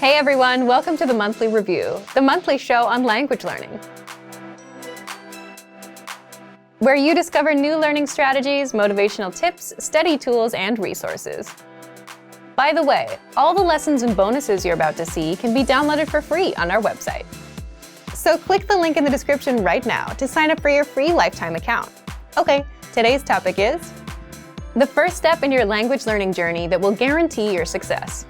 Hey everyone, welcome to the Monthly Review, the monthly show on language learning, where you discover new learning strategies, motivational tips, study tools, and resources. By the way, all the lessons and bonuses you're about to see can be downloaded for free on our website. So click the link in the description right now to sign up for your free lifetime account. Okay, today's topic is the first step in your language learning journey that will guarantee your success.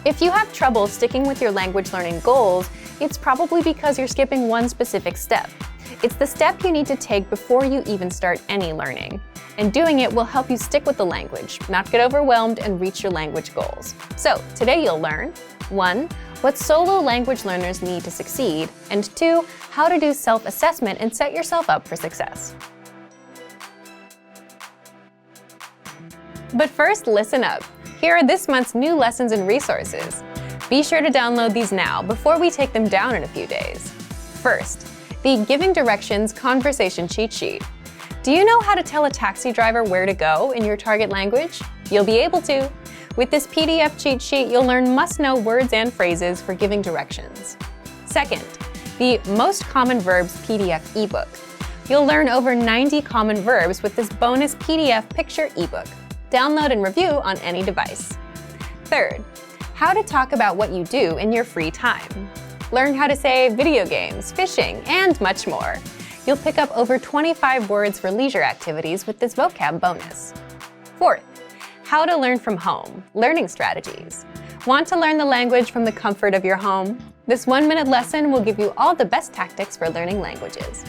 If you have trouble sticking with your language learning goals, it's probably because you're skipping one specific step. It's the step you need to take before you even start any learning. And doing it will help you stick with the language, not get overwhelmed, and reach your language goals. So today you'll learn 1. What solo language learners need to succeed, and 2. How to do self-assessment and set yourself up for success. But first, listen up. Here are this month's new lessons and resources. Be sure to download these now before we take them down in a few days. First, the Giving Directions Conversation Cheat Sheet. Do you know how to tell a taxi driver where to go in your target language? You'll be able to. With this PDF cheat sheet, you'll learn must-know words and phrases for giving directions. Second, the Most Common Verbs PDF ebook. You'll learn over 90 common verbs with this bonus PDF picture ebook. Download and review on any device. Third, how to talk about what you do in your free time. Learn how to say video games, fishing, and much more. You'll pick up over 25 words for leisure activities with this vocab bonus. Fourth, how to learn from home, learning strategies. Want to learn the language from the comfort of your home? This 1-minute lesson will give you all the best tactics for learning languages.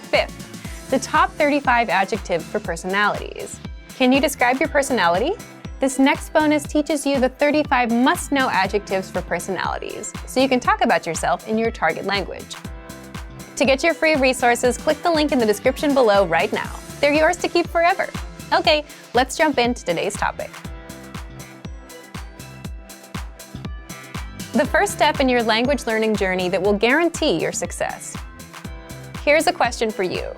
Fifth, the top 35 adjectives for personalities. Can you describe your personality? This next bonus teaches you the 35 must-know adjectives for personalities, so you can talk about yourself in your target language. To get your free resources, click the link in the description below right now. They're yours to keep forever. Okay, let's jump into today's topic. The first step in your language learning journey that will guarantee your success. Here's a question for you.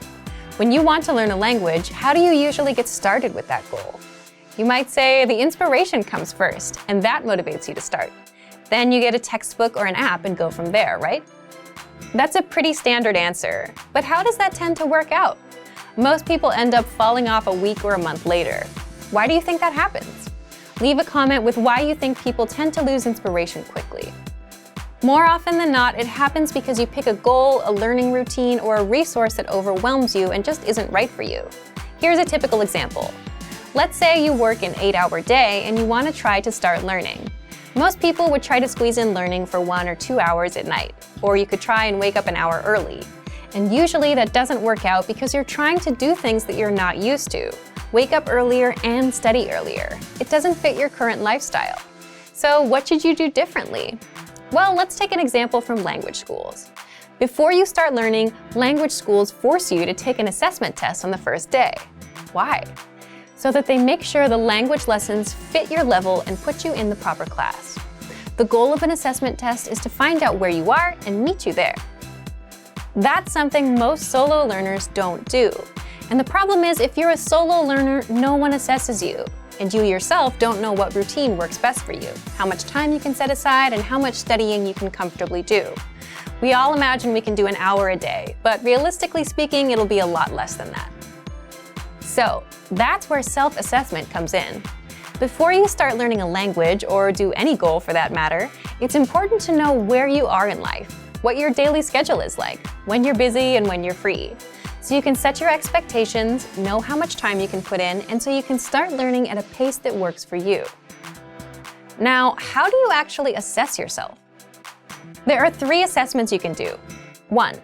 When you want to learn a language, how do you usually get started with that goal? You might say the inspiration comes first, and that motivates you to start. Then you get a textbook or an app and go from there, right? That's a pretty standard answer, but how does that tend to work out? Most people end up falling off a week or a month later. Why do you think that happens? Leave a comment with why you think people tend to lose inspiration quickly. More often than not, it happens because you pick a goal, a learning routine, or a resource that overwhelms you and just isn't right for you. Here's a typical example. Let's say you work an 8-hour day and you want to try to start learning. Most people would try to squeeze in learning for 1 or 2 hours at night, or you could try and wake up an hour early. And usually that doesn't work out because you're trying to do things that you're not used to. Wake up earlier and study earlier. It doesn't fit your current lifestyle. So what should you do differently? Well, let's take an example from language schools. Before you start learning, language schools force you to take an assessment test on the first day. Why? So that they make sure the language lessons fit your level and put you in the proper class. The goal of an assessment test is to find out where you are and meet you there. That's something most solo learners don't do. And the problem is, if you're a solo learner, no one assesses you. And you yourself don't know what routine works best for you, how much time you can set aside, and how much studying you can comfortably do. We all imagine we can do an hour a day, but realistically speaking, it'll be a lot less than that. So that's where self-assessment comes in. Before you start learning a language, or do any goal for that matter, it's important to know where you are in life, what your daily schedule is like, when you're busy and when you're free. So you can set your expectations, know how much time you can put in, and so you can start learning at a pace that works for you. Now, how do you actually assess yourself? There are 3 assessments you can do. 1.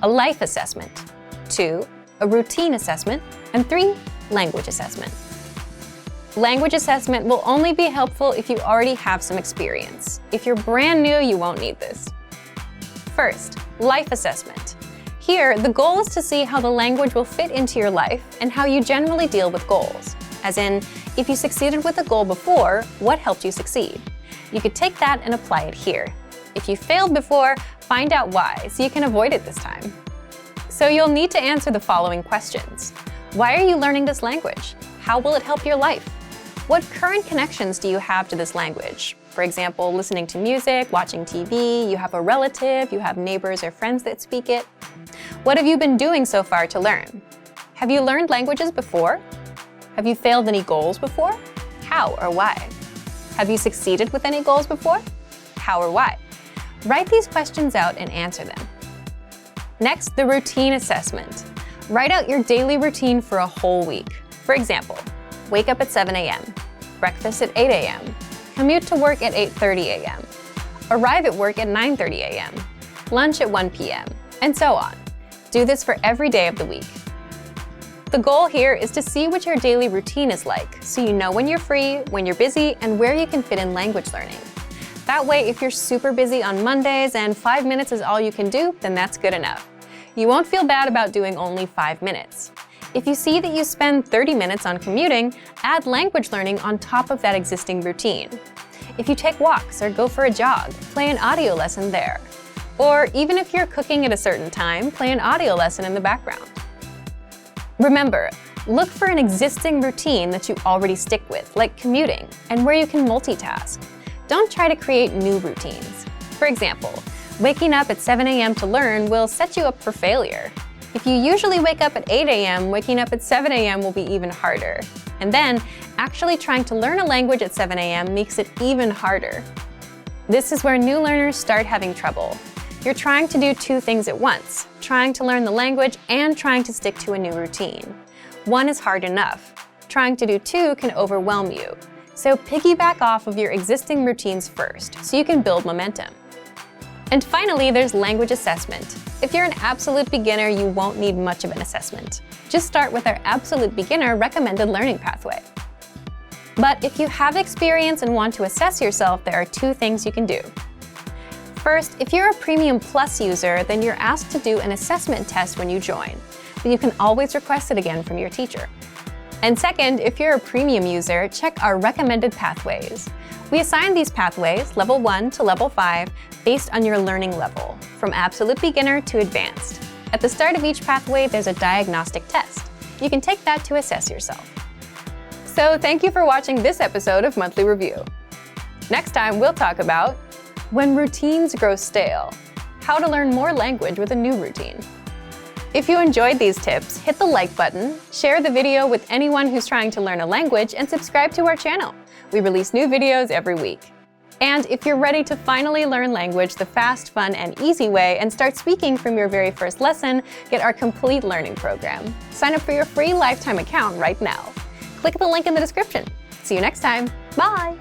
A life assessment. 2. A routine assessment. And 3. Language assessment. Language assessment will only be helpful if you already have some experience. If you're brand new, you won't need this. First, life assessment. Here, the goal is to see how the language will fit into your life and how you generally deal with goals. As in, if you succeeded with a goal before, what helped you succeed? You could take that and apply it here. If you failed before, find out why so you can avoid it this time. So you'll need to answer the following questions. Why are you learning this language? How will it help your life? What current connections do you have to this language? For example, listening to music, watching TV, you have a relative, you have neighbors or friends that speak it. What have you been doing so far to learn? Have you learned languages before? Have you failed any goals before? How or why? Have you succeeded with any goals before? How or why? Write these questions out and answer them. Next, the routine assessment. Write out your daily routine for a whole week. For example, wake up at 7 a.m., breakfast at 8 a.m., commute to work at 8:30 a.m., arrive at work at 9:30 a.m., lunch at 1 p.m., and so on. Do this for every day of the week. The goal here is to see what your daily routine is like, so you know when you're free, when you're busy, and where you can fit in language learning. That way, if you're super busy on Mondays and 5 minutes is all you can do, then that's good enough. You won't feel bad about doing only 5 minutes. If you see that you spend 30 minutes on commuting, add language learning on top of that existing routine. If you take walks or go for a jog, play an audio lesson there. Or even if you're cooking at a certain time, play an audio lesson in the background. Remember, look for an existing routine that you already stick with, like commuting, and where you can multitask. Don't try to create new routines. For example, waking up at 7 a.m. to learn will set you up for failure. If you usually wake up at 8 a.m., waking up at 7 a.m. will be even harder. And then, actually trying to learn a language at 7 a.m. makes it even harder. This is where new learners start having trouble. You're trying to do two things at once, trying to learn the language and trying to stick to a new routine. One is hard enough. Trying to do two can overwhelm you. So piggyback off of your existing routines first, so you can build momentum. And finally, there's language assessment. If you're an absolute beginner, you won't need much of an assessment. Just start with our Absolute Beginner recommended learning pathway. But if you have experience and want to assess yourself, there are two things you can do. First, if you're a Premium Plus user, then you're asked to do an assessment test when you join, but you can always request it again from your teacher. And second, if you're a Premium user, check our recommended pathways. We assign these pathways, level 1 to level 5, based on your learning level, from Absolute Beginner to Advanced. At the start of each pathway, there's a diagnostic test. You can take that to assess yourself. So thank you for watching this episode of Monthly Review. Next time, we'll talk about when routines grow stale, how to learn more language with a new routine. If you enjoyed these tips, hit the like button, share the video with anyone who's trying to learn a language, and subscribe to our channel. We release new videos every week. And if you're ready to finally learn language the fast, fun, and easy way and start speaking from your very first lesson, get our complete learning program. Sign up for your free lifetime account right now. Click the link in the description. See you next time. Bye!